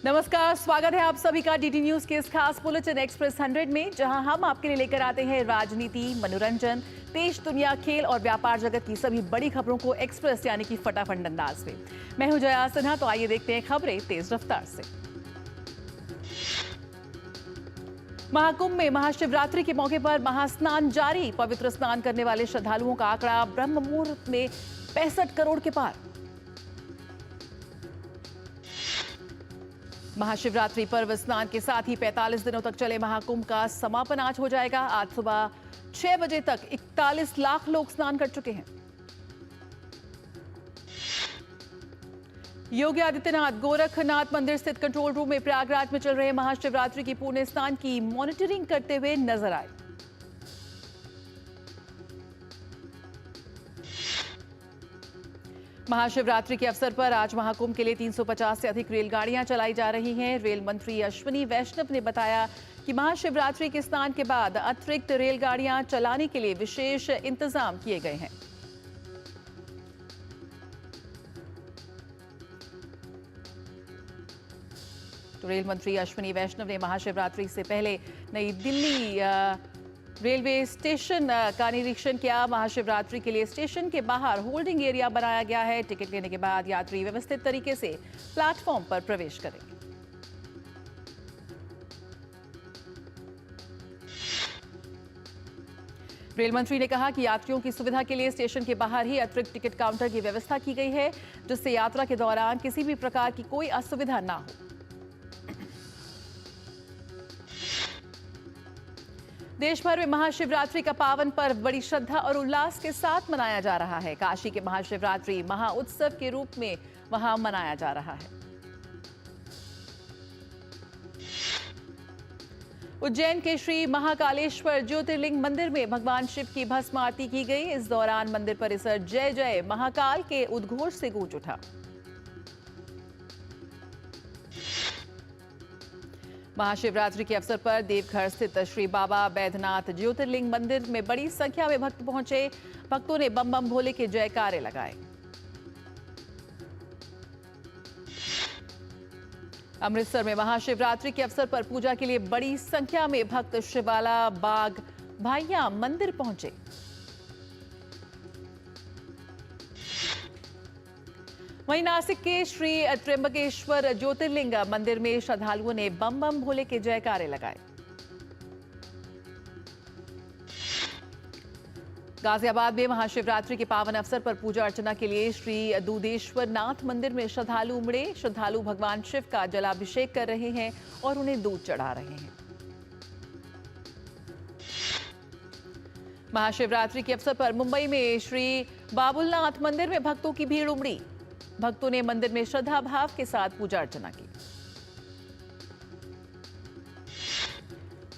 नमस्कार, स्वागत है आप सभी का डीडी न्यूज के इस खास बुलेटिन एक्सप्रेस 100 में, जहां हम आपके लिए लेकर आते हैं राजनीति, मनोरंजन, देश दुनिया, खेल और व्यापार जगत की सभी बड़ी खबरों को एक्सप्रेस यानी कि फटाफट अंदाज में। मैं हूं जया सिन्हा, तो आइए देखते हैं खबरें तेज रफ्तार से। महाकुंभ में महाशिवरात्रि के मौके पर महास्नान जारी। पवित्र स्नान करने वाले श्रद्धालुओं का आंकड़ा ब्रह्म मुहूर्त में 65 करोड़ के पार। महाशिवरात्रि पर्व स्नान के साथ ही 45 दिनों तक चले महाकुंभ का समापन आज हो जाएगा। आज सुबह 6 बजे तक 41 लाख लोग स्नान कर चुके हैं। योगी आदित्यनाथ गोरखनाथ मंदिर स्थित कंट्रोल रूम में प्रयागराज में चल रहे महाशिवरात्रि की पूर्ण स्नान की मॉनिटरिंग करते हुए नजर आए। महाशिवरात्रि के अवसर पर आज महाकुंभ के लिए 350 से अधिक रेलगाड़ियां चलाई जा रही हैं। रेल मंत्री अश्विनी वैष्णव ने बताया कि महाशिवरात्रि के स्नान के बाद अतिरिक्त रेलगाड़ियां चलाने के लिए विशेष इंतजाम किए गए हैं। तो रेल मंत्री अश्विनी वैष्णव ने महाशिवरात्रि से पहले नई दिल्ली रेलवे स्टेशन का निरीक्षण किया। महाशिवरात्रि के लिए स्टेशन के बाहर होल्डिंग एरिया बनाया गया है। टिकट लेने के बाद यात्री व्यवस्थित तरीके से प्लेटफॉर्म पर प्रवेश करेंगे। रेल मंत्री ने कहा कि यात्रियों की सुविधा के लिए स्टेशन के बाहर ही अतिरिक्त टिकट काउंटर की व्यवस्था की गई है, जिससे यात्रा के दौरान किसी भी प्रकार की कोई असुविधा ना हो। देश भर में महाशिवरात्रि का पावन पर्व बड़ी श्रद्धा और उल्लास के साथ मनाया जा रहा है। काशी के महाशिवरात्रि महाउत्सव के रूप में वहां मनाया जा रहा है। उज्जैन के श्री महाकालेश्वर ज्योतिर्लिंग मंदिर में भगवान शिव की भस्म आरती की गई। इस दौरान मंदिर परिसर जय जय महाकाल के उद्घोष से गूंज उठा। महाशिवरात्रि के अवसर पर देवघर स्थित श्री बाबा बैद्यनाथ ज्योतिर्लिंग मंदिर में बड़ी संख्या में भक्त पहुंचे। भक्तों ने बम बम भोले के जयकारे लगाए। अमृतसर में महाशिवरात्रि के अवसर पर पूजा के लिए बड़ी संख्या में भक्त शिवाला बाग भाइया मंदिर पहुंचे। वहीं नासिक के श्री त्र्यंबकेश्वर ज्योतिर्लिंग मंदिर में श्रद्धालुओं ने बम बम भोले के जयकारे लगाए। गाजियाबाद में महाशिवरात्रि के पावन अवसर पर पूजा अर्चना के लिए श्री दूधेश्वर नाथ मंदिर में श्रद्धालु उमड़े। श्रद्धालु भगवान शिव का जलाभिषेक कर रहे हैं और उन्हें दूध चढ़ा रहे हैं। महाशिवरात्रि के अवसर पर मुंबई में श्री बाबुलनाथ मंदिर में भक्तों की भीड़ उमड़ी। भक्तों ने मंदिर में श्रद्धा भाव के साथ पूजा अर्चना की।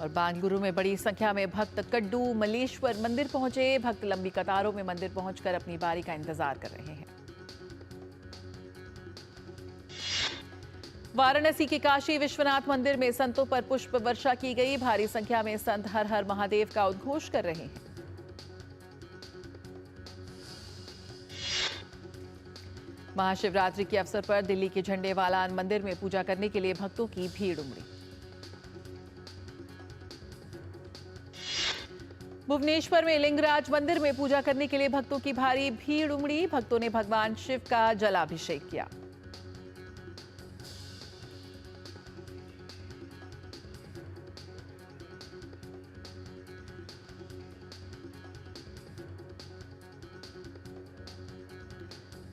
और बेंगलुरु में बड़ी संख्या में भक्त कड्डू मल्लेश्वर मंदिर पहुंचे। भक्त लंबी कतारों में मंदिर पहुंचकर अपनी बारी का इंतजार कर रहे हैं। वाराणसी के काशी विश्वनाथ मंदिर में संतों पर पुष्प वर्षा की गई। भारी संख्या में संत हर हर महादेव का उद्घोष कर रहे हैं। महाशिवरात्रि के अवसर पर दिल्ली के झंडेवाला मंदिर में पूजा करने के लिए भक्तों की भीड़ उमड़ी। भुवनेश्वर में लिंगराज मंदिर में पूजा करने के लिए भक्तों की भारी भीड़ उमड़ी। भक्तों ने भगवान शिव का जलाभिषेक किया।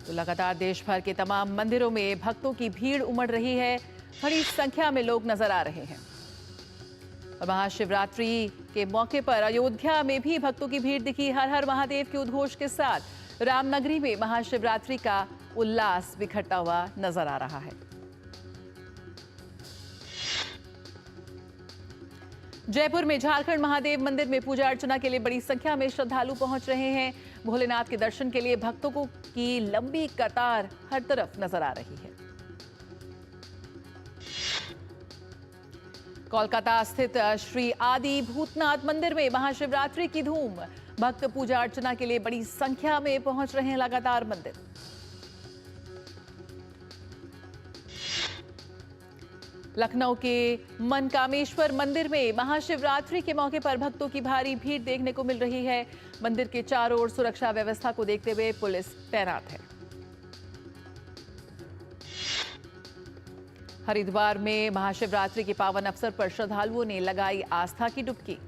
तो लगातार देश भर के तमाम मंदिरों में भक्तों की भीड़ उमड़ रही है। बड़ी संख्या में लोग नजर आ रहे हैं। और महाशिवरात्रि के मौके पर अयोध्या में भी भक्तों की भीड़ दिखी। हर हर महादेव के उद्घोष के साथ रामनगरी में महाशिवरात्रि का उल्लास बिखरता हुआ नजर आ रहा है। जयपुर में झारखंड महादेव मंदिर में पूजा अर्चना के लिए बड़ी संख्या में श्रद्धालु पहुंच रहे हैं। भोलेनाथ के दर्शन के लिए भक्तों की लंबी कतार हर तरफ नजर आ रही है। कोलकाता स्थित श्री आदि भूतनाथ मंदिर में महाशिवरात्रि की धूम। भक्त पूजा अर्चना के लिए बड़ी संख्या में पहुंच रहे हैं लगातार मंदिर। लखनऊ के मनकामेश्वर मंदिर में महाशिवरात्रि के मौके पर भक्तों की भारी भीड़ देखने को मिल रही है। मंदिर के चारों ओर सुरक्षा व्यवस्था को देखते हुए पुलिस तैनात है। हरिद्वार में महाशिवरात्रि के पावन अवसर पर श्रद्धालुओं ने लगाई आस्था की डुबकी।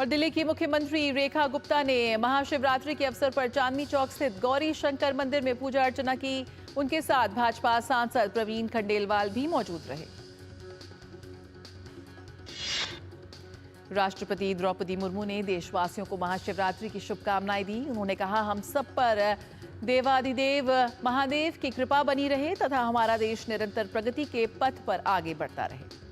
और दिल्ली की मुख्यमंत्री रेखा गुप्ता ने महाशिवरात्रि के अवसर पर चांदनी चौक स्थित गौरी शंकर मंदिर में पूजा अर्चना की। उनके साथ भाजपा सांसद प्रवीण खंडेलवाल भी मौजूद रहे। राष्ट्रपति द्रौपदी मुर्मू ने देशवासियों को महाशिवरात्रि की शुभकामनाएं दी। उन्होंने कहा, हम सब पर देवाधिदेव महादेव की कृपा बनी रहे तथा हमारा देश निरंतर प्रगति के पथ पर आगे बढ़ता रहे।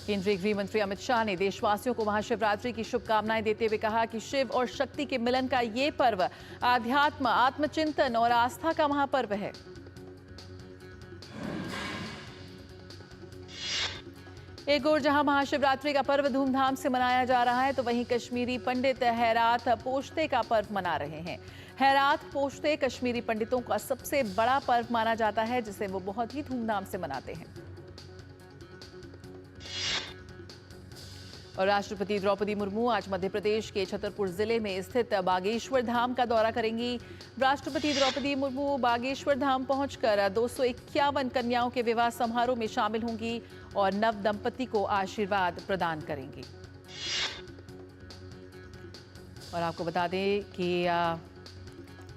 केंद्रीय गृह मंत्री अमित शाह ने देशवासियों को महाशिवरात्रि की शुभकामनाएं देते हुए कहा कि शिव और शक्ति के मिलन का ये पर्व आध्यात्म, आत्मचिंतन और आस्था का महापर्व है। एक ओर जहां महाशिवरात्रि का पर्व धूमधाम से मनाया जा रहा है, तो वहीं कश्मीरी पंडित हैरात पोश्ते का पर्व मना रहे हैं। हैरात पोश्ते कश्मीरी पंडितों का सबसे बड़ा पर्व माना जाता है, जिसे वो बहुत ही धूमधाम से मनाते हैं। और राष्ट्रपति द्रौपदी मुर्मू आज मध्य प्रदेश के छतरपुर जिले में स्थित बागेश्वर धाम का दौरा करेंगी। राष्ट्रपति द्रौपदी मुर्मू बागेश्वर धाम पहुंचकर 251 कन्याओं के विवाह समारोह में शामिल होंगी और नव दंपति को आशीर्वाद प्रदान करेंगी। और आपको बता दें कि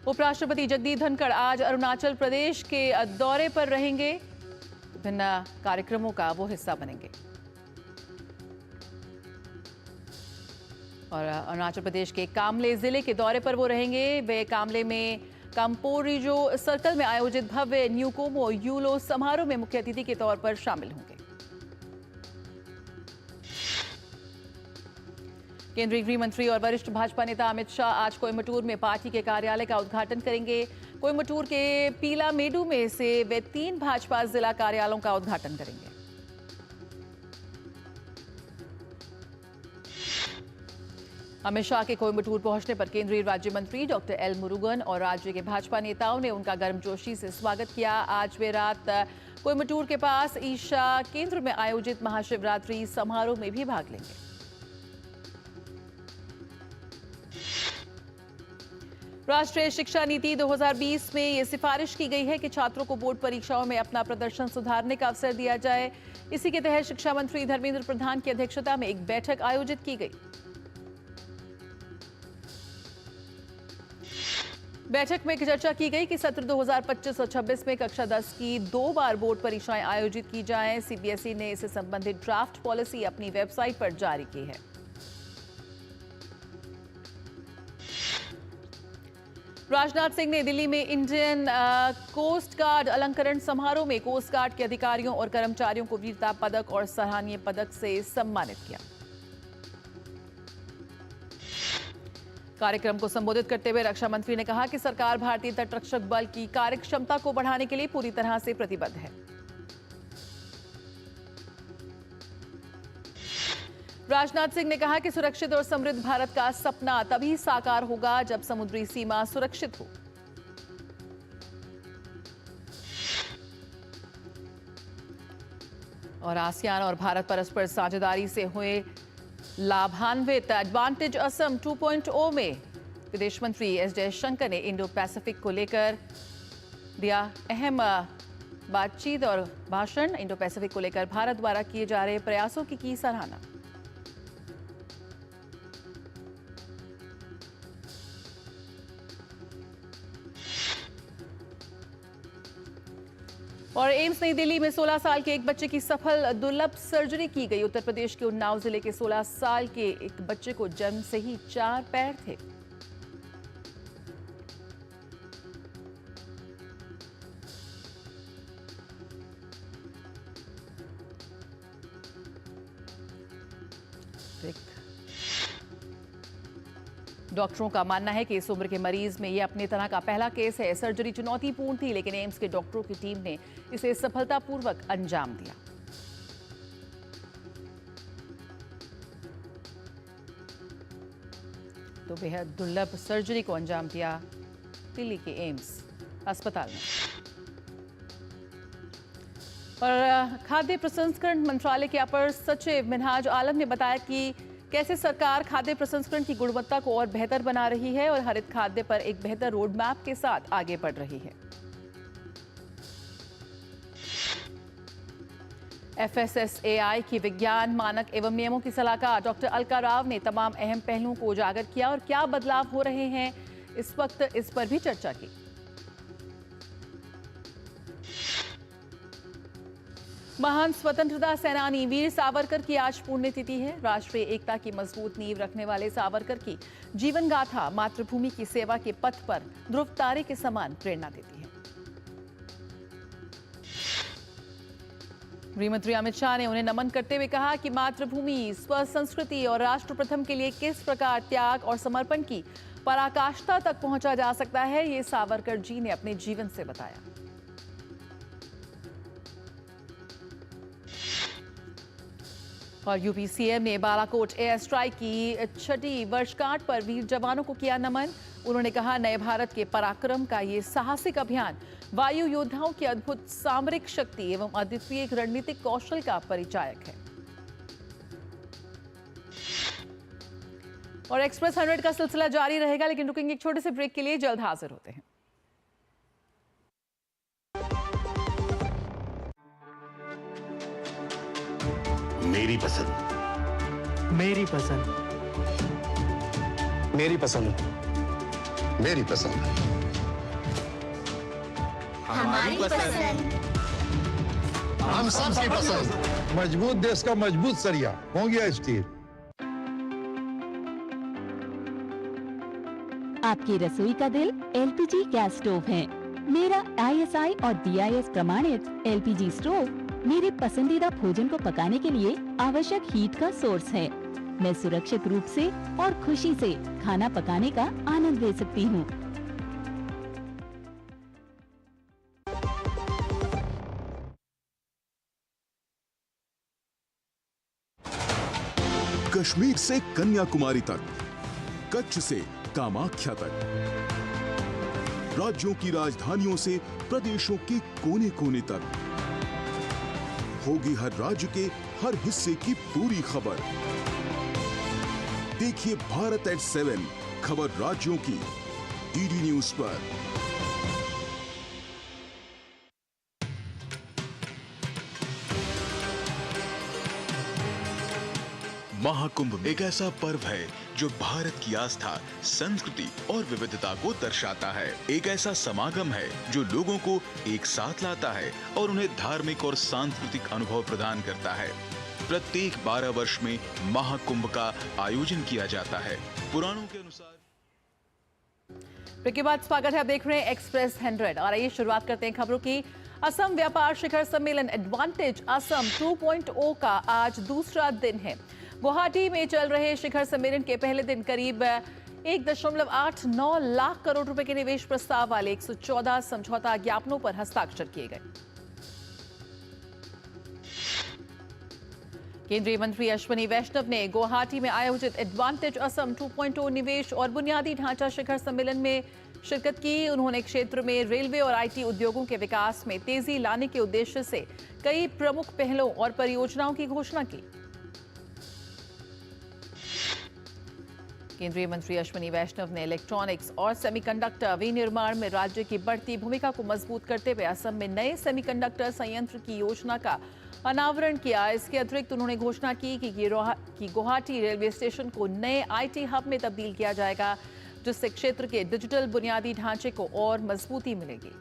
उपराष्ट्रपति जगदीप धनखड़ आज अरुणाचल प्रदेश के दौरे पर रहेंगे। विभिन्न कार्यक्रमों का वो हिस्सा बनेंगे। और अरुणाचल प्रदेश के कामले जिले के दौरे पर वो रहेंगे। वे कामले में काम्पोरिजो सर्कल में आयोजित भव्य न्यूकोमो यूलो समारोह में मुख्य अतिथि के तौर पर शामिल होंगे। केंद्रीय गृह मंत्री और वरिष्ठ भाजपा नेता अमित शाह आज कोयम्बटूर में पार्टी के कार्यालय का उद्घाटन करेंगे। कोयम्बटूर के पीलामेडु में से वे 3 भाजपा जिला कार्यालयों का उद्घाटन करेंगे। अमित शाह के कोयम्बटूर पहुंचने पर केंद्रीय राज्य मंत्री डॉक्टर एल मुरुगन और राज्य के भाजपा नेताओं ने उनका गर्मजोशी से स्वागत किया। आज वे रात कोयम्बटूर के पास ईशा केंद्र में आयोजित महाशिवरात्रि समारोह में भी भाग लेंगे। राष्ट्रीय शिक्षा नीति 2020 में ये सिफारिश की गई है कि छात्रों को बोर्ड परीक्षाओं में अपना प्रदर्शन सुधारने का अवसर दिया जाए। इसी के तहत शिक्षा मंत्री धर्मेंद्र प्रधान की अध्यक्षता में एक बैठक आयोजित की गई। बैठक में चर्चा की गई कि सत्र 2025 और 26 में कक्षा 10 की 2 बार बोर्ड परीक्षाएं आयोजित की जाएं। सीबीएसई ने इससे संबंधित ड्राफ्ट पॉलिसी अपनी वेबसाइट पर जारी की है। राजनाथ सिंह ने दिल्ली में इंडियन कोस्ट गार्ड अलंकरण समारोह में कोस्ट गार्ड के अधिकारियों और कर्मचारियों को वीरता पदक और सराहनीय पदक से सम्मानित किया। कार्यक्रम को संबोधित करते हुए रक्षा मंत्री ने कहा कि सरकार भारतीय तटरक्षक बल की कार्यक्षमता को बढ़ाने के लिए पूरी तरह से प्रतिबद्ध है। राजनाथ सिंह ने कहा कि सुरक्षित और समृद्ध भारत का सपना तभी साकार होगा जब समुद्री सीमा सुरक्षित हो। और आसियान और भारत परस्पर साझेदारी से हुए लाभान्वित एडवांटेज असम 2.0 में विदेश मंत्री एस जयशंकर ने इंडो पैसिफिक को लेकर दिया अहम बातचीत और भाषण। इंडो पैसिफिक को लेकर भारत द्वारा किए जा रहे प्रयासों की सराहना। और एम्स नई दिल्ली में 16 साल के एक बच्चे की सफल दुर्लभ सर्जरी की गई। उत्तर प्रदेश के उन्नाव जिले के 16 साल के एक बच्चे को जन्म से ही 4 पैर थे। डॉक्टरों का मानना है कि इस उम्र के मरीज में यह अपने तरह का पहला केस है। सर्जरी चुनौतीपूर्ण थी, लेकिन एम्स के डॉक्टरों की टीम ने इसे सफलतापूर्वक अंजाम दिया। तो बेहद दुर्लभ सर्जरी को अंजाम दिया दिल्ली के एम्स अस्पताल में। और खाद्य प्रसंस्करण मंत्रालय के अपर सचिव मिनहाज आलम ने बताया कि कैसे सरकार खाद्य प्रसंस्करण की गुणवत्ता को और बेहतर बना रही है और हरित खाद्य पर एक बेहतर रोड मैप के साथ आगे बढ़ रही है। FSSAI की विज्ञान मानक एवं नियमों की सलाहकार डॉक्टर अलका राव ने तमाम अहम पहलुओं को उजागर किया और क्या बदलाव हो रहे हैं इस वक्त, इस पर भी चर्चा की। महान स्वतंत्रता सेनानी वीर सावरकर की आज पुण्यतिथि है। राष्ट्रीय एकता की मजबूत नींव रखने वाले सावरकर की जीवन गाथा मातृभूमि की सेवा के पथ पर ध्रुव तारे के समान प्रेरणा देती है। गृहमंत्री अमित शाह ने उन्हें नमन करते हुए कहा कि मातृभूमि, स्व संस्कृति और राष्ट्र प्रथम के लिए किस प्रकार त्याग और समर्पण की पराकाष्ठा तक पहुंचा जा सकता है, ये सावरकर जी ने अपने जीवन से बताया। और यूपी सीएम ने बालाकोट एयर स्ट्राइक की 6वीं वर्षगांठ पर वीर जवानों को किया नमन। उन्होंने कहा, नए भारत के पराक्रम का ये साहसिक अभियान वायु योद्धाओं की अद्भुत सामरिक शक्ति एवं अद्वितीय रणनीतिक कौशल का परिचायक है। और एक्सप्रेस 100 का सिलसिला जारी रहेगा, लेकिन रुकेंगे एक छोटे से ब्रेक के लिए, जल्द हाजिर होते हैं। मेरी पसंद, मेरी पसंद, मेरी पसंद, मेरी पसंद, हमारी पसंद, हम सबकी पसंद। मजबूत देश का मजबूत सरिया हो गया स्टील। आपकी रसोई का दिल एलपीजी गैस स्टोव है। मेरा ISI और DIS प्रमाणित LPG स्टोव मेरे पसंदीदा भोजन को पकाने के लिए आवश्यक हीट का सोर्स है। मैं सुरक्षित रूप से और खुशी से खाना पकाने का आनंद ले सकती हूँ। कश्मीर से कन्याकुमारी तक, कच्छ से कामाख्या तक, राज्यों की राजधानियों से प्रदेशों के कोने कोने तक, होगी हर राज्य के हर हिस्से की पूरी खबर। देखिए भारत एट 7 खबर राज्यों की DD न्यूज पर। महाकुंभ एक ऐसा पर्व है जो भारत की आस्था, संस्कृति और विविधता को दर्शाता है। एक ऐसा समागम है जो लोगों को एक साथ लाता है और उन्हें धार्मिक और सांस्कृतिक अनुभव प्रदान करता है। प्रत्येक 12 वर्ष में महाकुंभ का आयोजन किया जाता है। पुराणों के अनुसार। ब्रेक के बाद स्वागत है, आप देख रहे हैं एक्सप्रेस 100 और आइए शुरुआत करते हैं खबरों की। असम व्यापार शिखर सम्मेलन एडवांटेज असम 2.0 का आज दूसरा दिन है। गुवाहाटी में चल रहे शिखर सम्मेलन के पहले दिन करीब 1.89 लाख करोड़ रुपए के निवेश प्रस्ताव वाले 114 समझौता ज्ञापनों पर हस्ताक्षर किए गए। केंद्रीय मंत्री अश्विनी वैष्णव ने गुवाहाटी में आयोजित एडवांटेज असम 2.0 निवेश और बुनियादी ढांचा शिखर सम्मेलन में शिरकत की। उन्होंने क्षेत्र में रेलवे और IT उद्योगों के विकास में तेजी लाने के उद्देश्य से कई प्रमुख पहलों और परियोजनाओं की घोषणा की। केंद्रीय मंत्री अश्विनी वैष्णव ने इलेक्ट्रॉनिक्स और सेमीकंडक्टर विनिर्माण में राज्य की बढ़ती भूमिका को मजबूत करते हुए असम में नए सेमीकंडक्टर संयंत्र की योजना का अनावरण किया। इसके अतिरिक्त उन्होंने घोषणा की कि गुवाहाटी रेलवे स्टेशन को नए IT हब में तब्दील किया जाएगा, जिससे क्षेत्र के डिजिटल बुनियादी ढांचे को और मजबूती मिलेगी।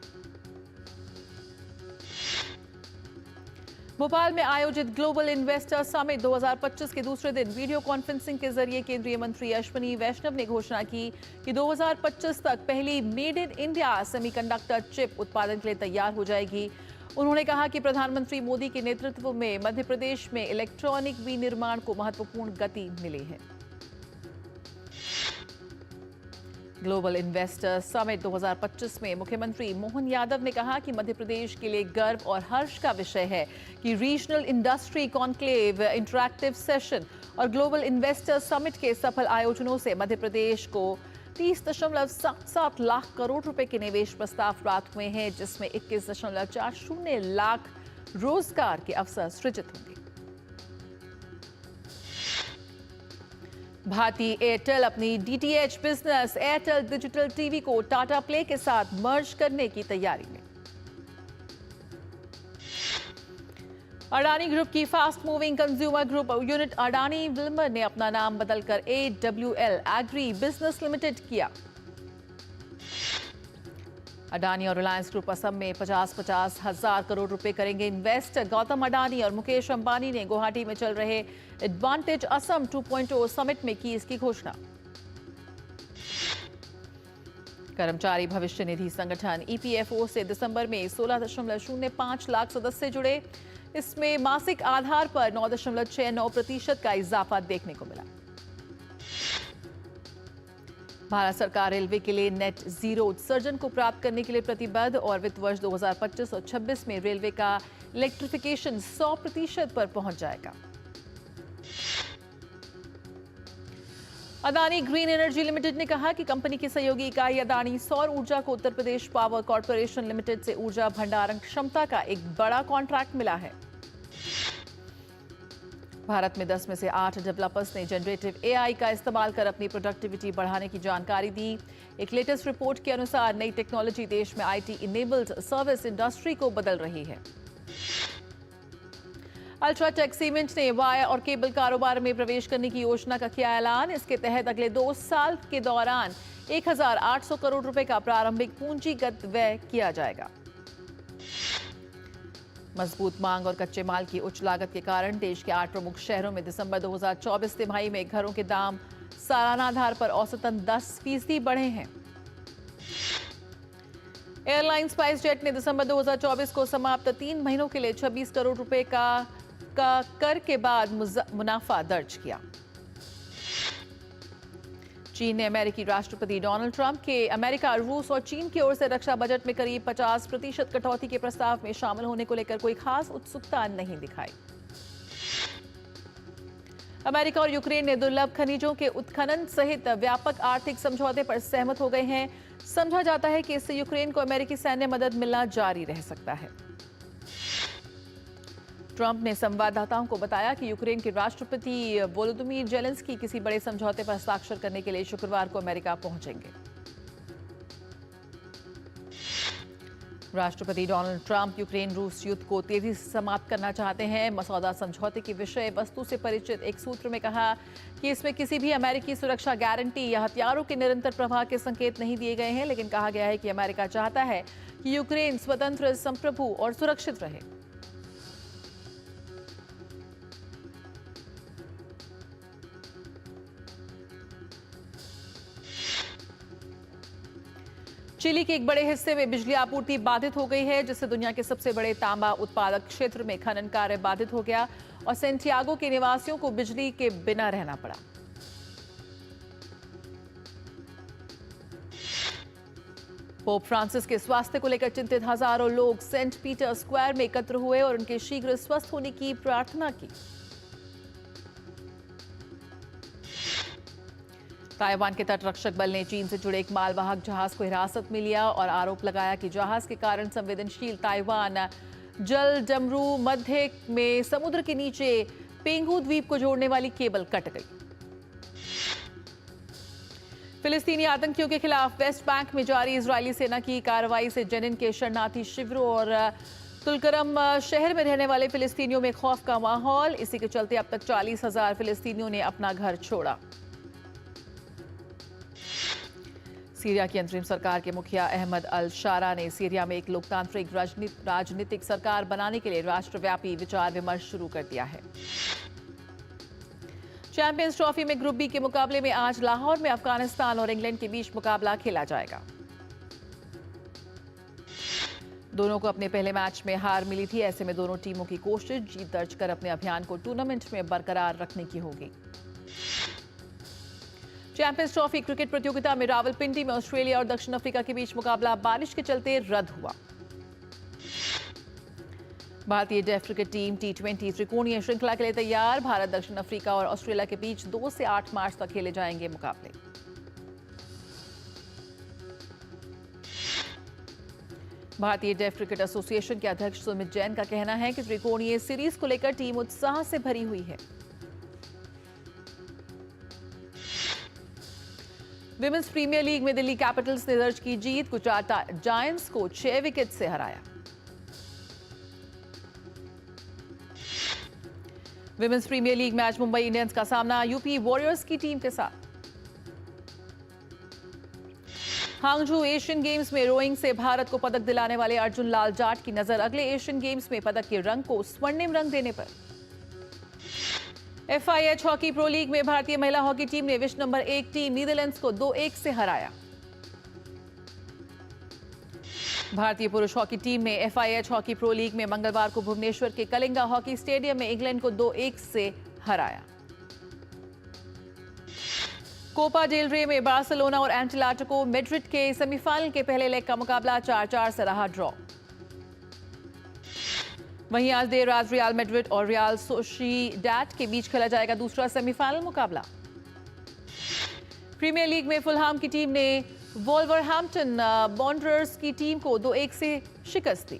भोपाल में आयोजित ग्लोबल इन्वेस्टर समिट 2025 के दूसरे दिन वीडियो कॉन्फ्रेंसिंग के जरिए केंद्रीय मंत्री अश्विनी वैष्णव ने घोषणा की कि 2025 तक पहली made in India semiconductor chip उत्पादन के लिए तैयार हो जाएगी। उन्होंने कहा कि प्रधानमंत्री मोदी के नेतृत्व में मध्य प्रदेश में इलेक्ट्रॉनिक विनिर्माण को महत्वपूर्ण गति मिली है। ग्लोबल इन्वेस्टर समिट 2025 में मुख्यमंत्री मोहन यादव ने कहा कि मध्य प्रदेश के लिए गर्व और हर्ष का विषय है कि regional industry conclave, interactive session और ग्लोबल इन्वेस्टर समिट के सफल आयोजनों से मध्य प्रदेश को 30.77 लाख करोड़ रुपए के निवेश प्रस्ताव प्राप्त हुए हैं, जिसमें 21.40 लाख रोजगार के अवसर सृजित होंगे। भारतीय एयरटेल अपनी DTH business Airtel digital TV को टाटा प्ले के साथ मर्ज करने की तैयारी में। अडानी ग्रुप की fast moving consumer group unit Adani Wilmer ने अपना नाम बदलकर AWL एग्री बिजनेस लिमिटेड किया। अडानी और रिलायंस ग्रुप असम में 50-50 हजार करोड़ रुपए करेंगे इन्वेस्ट। गौतम अडानी और मुकेश अंबानी ने गुवाहाटी में चल रहे एडवांटेज असम 2.0 समिट में की इसकी घोषणा। कर्मचारी भविष्य निधि संगठन EPFO से दिसंबर में 16.05 लाख सदस्य जुड़े। इसमें मासिक आधार पर 9.69% का इजाफा देखने को मिला। भारत सरकार रेलवे के लिए नेट जीरो उत्सर्जन को प्राप्त करने के लिए प्रतिबद्ध और वित्त वर्ष 2025 और 26 में रेलवे का इलेक्ट्रिफिकेशन 100% पर पहुंच जाएगा। अदानी ग्रीन एनर्जी लिमिटेड ने कहा कि कंपनी की सहयोगी इकाई अदानी सौर ऊर्जा को Uttar Pradesh power corporation limited से ऊर्जा भंडारण क्षमता का एक बड़ा कॉन्ट्रैक्ट मिला है। भारत में 10 में से 8 डेवलपर्स ने जनरेटिव AI का इस्तेमाल कर अपनी प्रोडक्टिविटी बढ़ाने की जानकारी दी। एक लेटेस्ट रिपोर्ट के अनुसार नई टेक्नोलॉजी देश में IT इनेबल्ड सर्विस इंडस्ट्री को बदल रही है। अल्ट्राटेक सीमेंट ने वायर और केबल कारोबार में प्रवेश करने की योजना का किया ऐलान। इसके तहत अगले 2 साल के दौरान 1,800 करोड़ रुपए का प्रारंभिक पूंजीगत व्यय किया जाएगा। मजबूत मांग और कच्चे माल की उच्च लागत के कारण देश के 8 प्रमुख शहरों में दिसंबर 2024 तिमाही में घरों के दाम सालाना आधार पर औसतन 10% बढ़े हैं। एयरलाइन स्पाइसजेट ने दिसंबर 2024 को समाप्त 3 महीनों के लिए 26 करोड़ रुपए का कर के बाद मुनाफा दर्ज किया। चीन ने अमेरिकी राष्ट्रपति डोनाल्ड ट्रंप के अमेरिका, रूस और चीन की ओर से रक्षा बजट में करीब 50% कटौती के प्रस्ताव में शामिल होने को लेकर कोई खास उत्सुकता नहीं दिखाई। अमेरिका और यूक्रेन ने दुर्लभ खनिजों के उत्खनन सहित व्यापक आर्थिक समझौते पर सहमत हो गए हैं। समझा जाता है कि इससे यूक्रेन को अमेरिकी सैन्य मदद मिलना जारी रह सकता है। ट्रंप ने संवाददाताओं को बताया कि यूक्रेन के राष्ट्रपति वोलोदिमीर जेलेंस्की किसी बड़े समझौते पर हस्ताक्षर करने के लिए शुक्रवार को अमेरिका पहुंचेंगे। राष्ट्रपति डोनाल्ड ट्रंप यूक्रेन रूस युद्ध को तेजी से समाप्त करना चाहते हैं। मसौदा समझौते की विषय वस्तु से परिचित एक सूत्र में कहा कि इसमें किसी भी अमेरिकी सुरक्षा गारंटी या हथियारों के निरंतर प्रवाह के संकेत नहीं दिए गए हैं, लेकिन कहा गया है कि अमेरिका चाहता है कि यूक्रेन स्वतंत्र, संप्रभु और सुरक्षित रहे। चिली के एक बड़े हिस्से में बिजली आपूर्ति बाधित हो गई है, जिससे दुनिया के सबसे बड़े तांबा उत्पादक क्षेत्र में खनन कार्य बाधित हो गया और सेंटियागो के निवासियों को बिजली के बिना रहना पड़ा। पोप फ्रांसिस के स्वास्थ्य को लेकर चिंतित हजारों लोग सेंट पीटर स्क्वायर में एकत्र हुए और उनके शीघ्र स्वस्थ होने की प्रार्थना की। ताइवान के तटरक्षक बल ने चीन से जुड़े एक मालवाहक जहाज को हिरासत में लिया और आरोप लगाया कि जहाज के कारण संवेदनशील ताइवान जल डमरू मध्य में समुद्र के नीचे पेंगू द्वीप को जोड़ने वाली केबल कट गई। फिलिस्तीनी आतंकियों के खिलाफ वेस्ट बैंक में जारी इजरायली सेना की कार्रवाई से जेनिन के शरणार्थी शिविरों और तुलकरम शहर में रहने वाले फिलिस्तीनियों में खौफ का माहौल। इसी के चलते अब तक 40,000 फिलिस्तीनियों ने अपना घर छोड़ा। सीरिया की अंतरिम सरकार के मुखिया अहमद अल शारा ने सीरिया में एक लोकतांत्रिक राजनीतिक सरकार बनाने के लिए राष्ट्रव्यापी विचार विमर्श शुरू कर दिया है। चैंपियंस ट्रॉफी में ग्रुप बी के मुकाबले में आज लाहौर में अफगानिस्तान और इंग्लैंड के बीच मुकाबला खेला जाएगा। दोनों को अपने पहले मैच में हार मिली थी। ऐसे में दोनों टीमों की कोशिश जीत दर्ज कर अपने अभियान को टूर्नामेंट में बरकरार रखने की होगी। चैंपियंस ट्रॉफी क्रिकेट प्रतियोगिता में रावलपिंडी में ऑस्ट्रेलिया और दक्षिण अफ्रीका के बीच मुकाबला बारिश के चलते रद्द हुआ। भारतीय टेस्ट क्रिकेट टीम T20 त्रिकोणीय श्रृंखला के लिए तैयार। भारत, दक्षिण अफ्रीका और ऑस्ट्रेलिया के बीच 2 से 8 मार्च तक खेले जाएंगे मुकाबले। भारतीय टेस्ट क्रिकेट एसोसिएशन के अध्यक्ष सुमित जैन का कहना है कि त्रिकोणीय सीरीज को लेकर टीम उत्साह से भरी हुई है। विमेंस प्रीमियर लीग में दिल्ली कैपिटल्स ने दर्ज की जीत, गुजरात जायंट्स को 6 विकेट से हराया। विमेंस प्रीमियर लीग में आज मुंबई इंडियंस का सामना यूपी वॉरियर्स की टीम के साथ। हांगझू एशियन गेम्स में रोइंग से भारत को पदक दिलाने वाले अर्जुन लाल जाट की नजर अगले एशियन गेम्स में पदक के रंग को स्वर्णिम रंग देने पर। FIH हॉकी प्रो लीग में भारतीय महिला हॉकी टीम ने विश्व नंबर 1 टीम नीदरलैंड्स को 2-1 से हराया। भारतीय पुरुष हॉकी टीम ने FIH हॉकी प्रो लीग में मंगलवार को भुवनेश्वर के कलिंगा हॉकी स्टेडियम में इंग्लैंड को 2-1 से हराया। कोपा डेल रे में बार्सिलोना और एटलेटिको मैड्रिड के सेमीफाइनल के पहले लेग का मुकाबला 4-4 से रहा ड्रॉ। वहीं आज देर रात रियल मैड्रिड और रियल सोसिएडाद के बीच खेला जाएगा दूसरा सेमीफाइनल मुकाबला। प्रीमियर लीग में फुलहाम की टीम ने वोल्वरहैम्पटन वॉन्डरर्स की टीम को 2-1 से शिकस्त दी।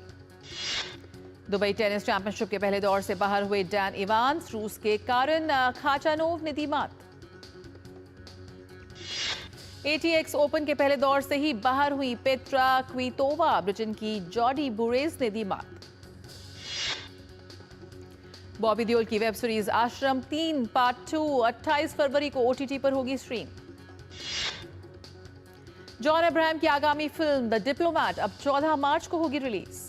दुबई टेनिस चैंपियनशिप के पहले दौर से बाहर हुए डैन इवांस रूस के कारिन खाचानोव ने दी मात। ATX ओपन के पहले दौर से ही बाहर हुई पेट्रा क्वितोवा ब्रिटेन की जॉडी बुरेज ने दी मात। बॉबी देओल की वेब सीरीज आश्रम 3 पार्ट 2 28 फरवरी को OTT पर होगी स्ट्रीम। जॉन अब्राहम की आगामी फिल्म द डिप्लोमैट अब 14 मार्च को होगी रिलीज।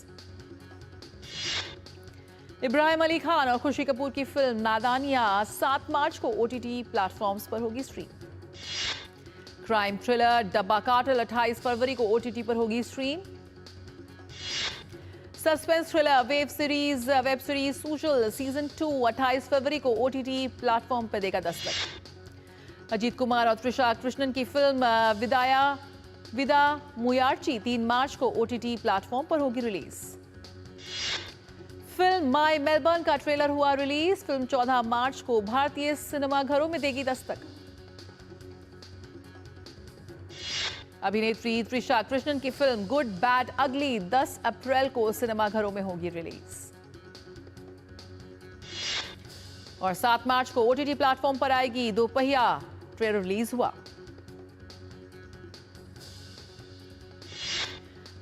इब्राहिम अली खान और खुशी कपूर की फिल्म नादानिया 7 मार्च को OTT प्लेटफॉर्म्स पर होगी स्ट्रीम। क्राइम थ्रिलर डब्बा कार्टेल 28 फरवरी को OTT पर होगी stream. Suspense thriller web series social season 2 28 फरवरी को OTT प्लेटफॉर्म पर देगा दस्तक। अजीत कुमार और त्रिशा कृष्णन की फिल्म विदा मुयार्ची 3 मार्च को OTT प्लेटफॉर्म पर होगी रिलीज। फिल्म माय मेलबर्न का ट्रेलर हुआ रिलीज। फिल्म 14 मार्च को भारतीय सिनेमाघरों में देगी दस्तक। अभिनेत्री त्रिशा कृष्णन की फिल्म गुड बैड अगली 10 अप्रैल को सिनेमाघरों में होगी रिलीज। और 7 मार्च को OTT प्लेटफॉर्म पर आएगी दोपहिया ट्रेलर रिलीज हुआ।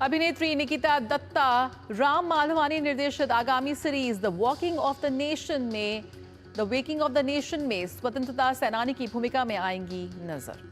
अभिनेत्री निकिता दत्ता राम माधवानी निर्देशित आगामी series the waking of the nation में स्वतंत्रता सेनानी की भूमिका में आएंगी नजर।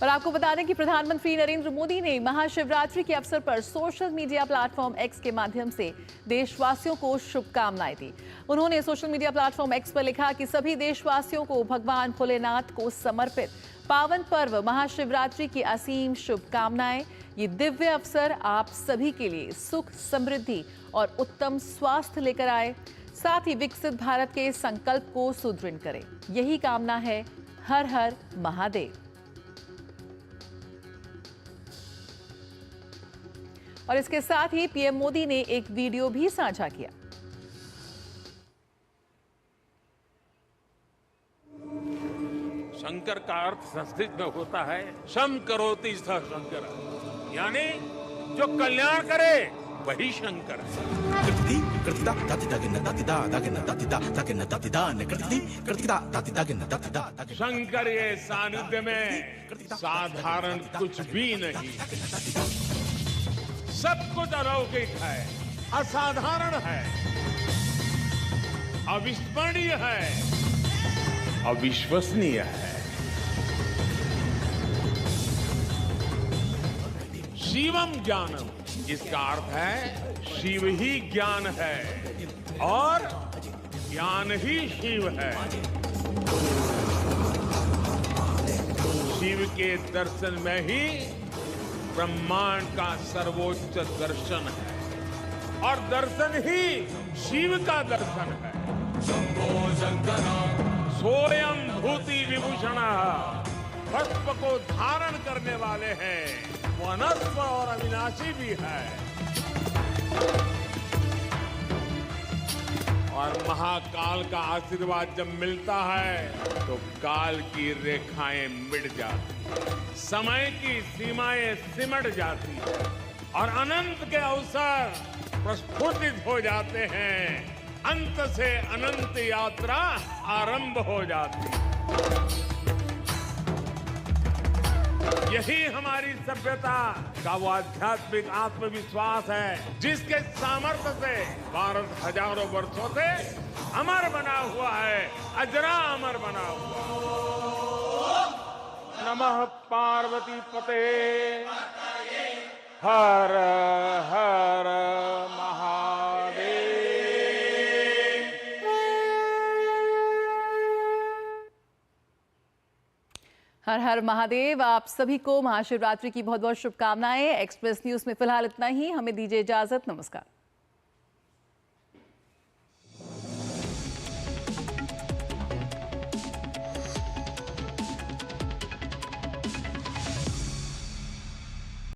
और आपको बता दें कि प्रधानमंत्री नरेंद्र मोदी ने महाशिवरात्रि के अवसर पर सोशल मीडिया प्लेटफॉर्म X के माध्यम से देशवासियों को शुभकामनाएं दी। उन्होंने सोशल मीडिया प्लेटफॉर्म X पर लिखा कि सभी देशवासियों को भगवान भोलेनाथ को समर्पित पावन पर्व महाशिवरात्रि की असीम शुभकामनाएं। ये दिव्य अवसर आप सभी के लिए सुख, समृद्धि और उत्तम स्वास्थ्य लेकर आए, साथ ही विकसित भारत के संकल्प को सुदृढ़ करे। यही कामना है। हर हर महादेव। और इसके साथ ही पीएम मोदी ने एक वीडियो भी साझा किया। शंकर का अर्थ संस्कृत में होता है शम करोति स शंकर, यानी जो कल्याण करे वही शंकर है। शंकर ये सानिध्य में साधारण कुछ भी नहीं, सब कुछ अलौकिक है, असाधारण है, अविस्मरणीय है, अविश्वसनीय है। शिवम ज्ञानम, इसका अर्थ है शिव ही ज्ञान है और ज्ञान ही शिव है। शिव के दर्शन में ही ब्रह्मांड का सर्वोच्च दर्शन है और दर्शन ही शिव का दर्शन है। सोयम भूति विभूषण, भस्म को धारण करने वाले हैं, वो अनस्व और अविनाशी भी है और महाकाल का आशीर्वाद जब मिलता है तो काल की रेखाएं मिट जाती, समय की सीमाएं सिमट जाती और अनंत के अवसर प्रस्फुटित हो जाते हैं। अंत से अनंत यात्रा आरंभ हो जाती है। यही हमारी सभ्यता का वो आध्यात्मिक आत्मविश्वास है जिसके सामर्थ्य से भारत हजारों वर्षों से अमर बना हुआ है, अजरामर बना हुआ। नमः पार्वती पते हर हर महादेव। हर हर महादेव। आप सभी को महाशिवरात्रि की बहुत बहुत शुभकामनाएं। एक्सप्रेस न्यूज में फिलहाल इतना ही। हमें दीजिए इजाजत। नमस्कार।